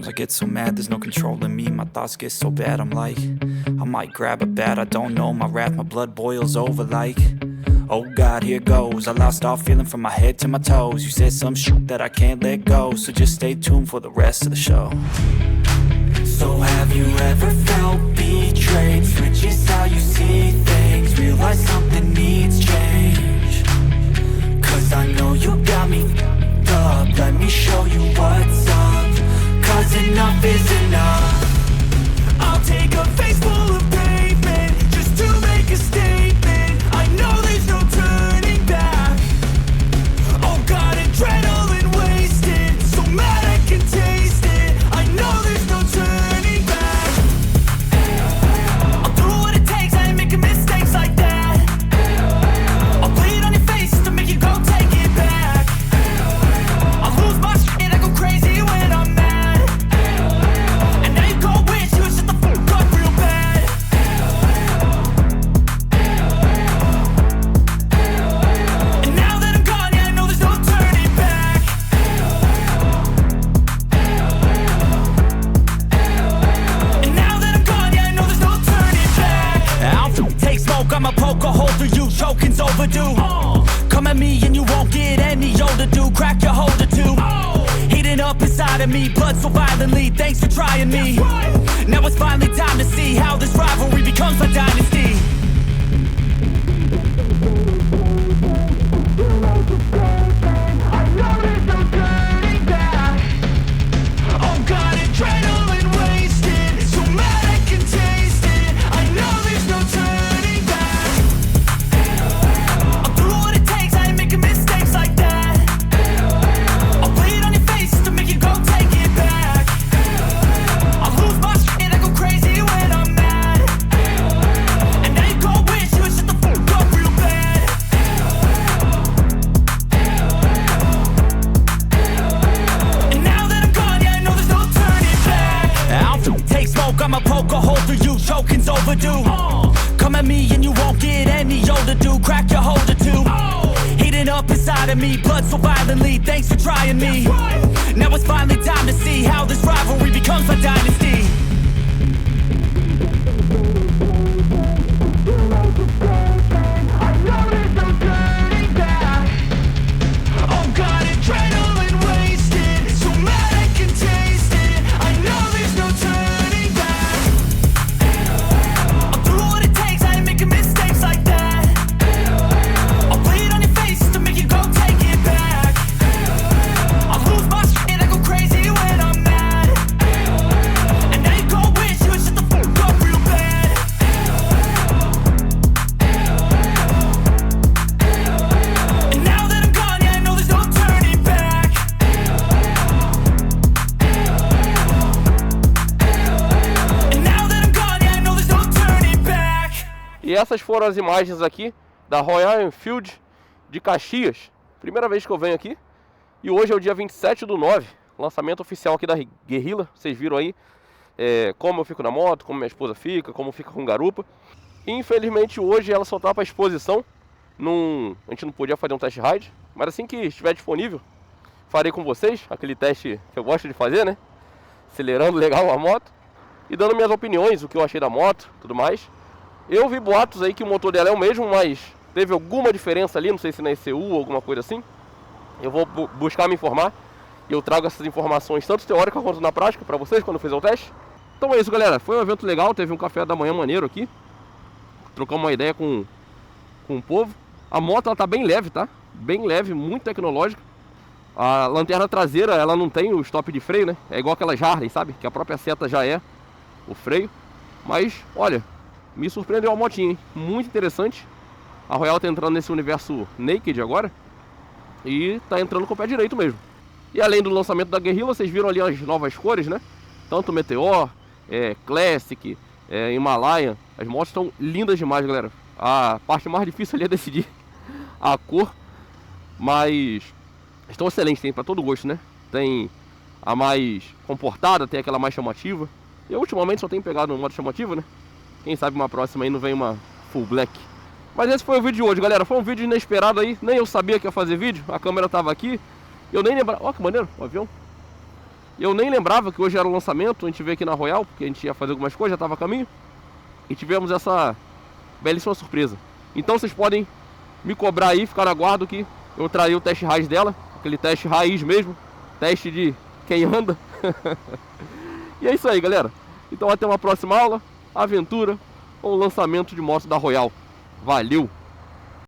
Sometimes I get so mad, there's no controlling me. My thoughts get so bad, I'm like, I might grab a bat, I don't know. My wrath, my blood boils over like, oh God, here goes. I lost all feeling from my head to my toes. You said some shit that I can't let go, so just stay tuned for the rest of the show. So have you ever felt betrayed? Switches how you see things, realize something needs change. Cause I know you got me f***ed up, let me show you what's up. Cause enough is enough. I'll take a face full of pavement just to make a statement. I know there's no turning back. Oh God, adrenaline wasted, so mad I can taste it. I know there's no turning back. I'll do what it takes, I ain't making mistakes like that. I'll bleed on your face to make you go take it back. I'll lose my shit, I go crazy when I'm mad. And now you go wish you would shut the fuck up real bad. And now that I'm gone, yeah, I know there's no turning back. And now that I'm gone, yeah, I know there's no turning back. I'll take smoke, I'ma poke a hole through you, choking's overdue. Come at me and you won't get any older, dude. Crack your holder too. Heating up inside of me, blood so violently. Thanks for trying me. Now it's finally time to see how this rivalry becomes a dynasty. I know there's no turning back. Oh God, adrenaline wasted, so mad I can taste it. I know there's no turning back. I'll do what it takes, I ain't making mistakes like that. I'll bleed on your face to make you go take it back. I'll lose my shit, I go crazy when I'm mad. And now you go wish you would shut the fuck up real bad. And now that I'm gone, yeah, I know there's no turning back. I'll take smoke, I'ma poke a hole through you, choking's overdue. Come at me and you won't get any older, dude. Crack your holder too. Heating up inside of me, blood so violently. Thanks for trying me. Now it's finally time to see how this rivalry becomes a dynasty. I know there's no turning back. Oh God, adrenaline wasted, so mad I can taste it. I know there's no turning back. I'll do what it takes, I ain't making mistakes like that. I'll bleed on your face to make you go take it back. I'll lose my shit, I go crazy when I'm mad. And now you go wish you would shut the fuck up real bad. And now that I'm gone, yeah, I know there's no turning back. And now that I'm gone, yeah, I know there's no turning back. E essas foram as imagens aqui da Royal Enfield de Caxias. Primeira vez que eu venho aqui. E hoje é o dia 27/9, lançamento oficial aqui da Guerrilla. Vocês viram aí como eu fico na moto, como minha esposa fica, como fica com garupa. E, infelizmente hoje ela só tá para exposição. A gente não podia fazer um test ride, mas assim que estiver disponível, farei com vocês aquele teste que eu gosto de fazer, né? Acelerando legal a moto e dando minhas opiniões, o que eu achei da moto, tudo mais. Eu vi boatos aí que o motor dela é o mesmo, mas teve alguma diferença ali, não sei se na ECU ou alguma coisa assim. Eu vou buscar me informar e eu trago essas informações tanto teóricas quanto na prática para vocês quando eu fizer o teste. Então é isso, galera, foi um evento legal, teve um café da manhã maneiro aqui. Trocamos uma ideia com o povo. A moto ela tá bem leve, tá? Bem leve, muito tecnológica. A lanterna traseira, ela não tem o stop de freio, né? É igual aquelas Harley, sabe? Que a própria seta já é o freio. Mas, olha, me surpreendeu a motinha, hein? Muito interessante. A Royal tá entrando nesse universo naked agora. E tá entrando com o pé direito mesmo. E além do lançamento da Guerrilla, vocês viram ali as novas cores, né? Tanto Meteor, Classic, Himalayan. As motos estão lindas demais, galera. A parte mais difícil ali é decidir a cor. Mas estão excelentes, tem pra todo gosto, né? Tem a mais comportada, tem aquela mais chamativa. Eu ultimamente só tenho pegado uma moto chamativa, né? Quem sabe uma próxima aí não vem uma full black. Mas esse foi o vídeo de hoje, galera. Foi um vídeo inesperado aí. Nem eu sabia que ia fazer vídeo. A câmera tava aqui. Eu nem lembrava. Ó, que maneiro, o avião. Eu nem lembrava que hoje era o lançamento. A gente veio aqui na Royal, porque a gente ia fazer algumas coisas, já estava a caminho. E tivemos essa belíssima surpresa. Então vocês podem me cobrar aí, ficar na guarda que eu trarei o teste raiz dela. Aquele teste raiz mesmo. Teste de quem anda. E é isso aí, galera. Então até uma próxima aula, aventura ou lançamento de moto da Royal. Valeu!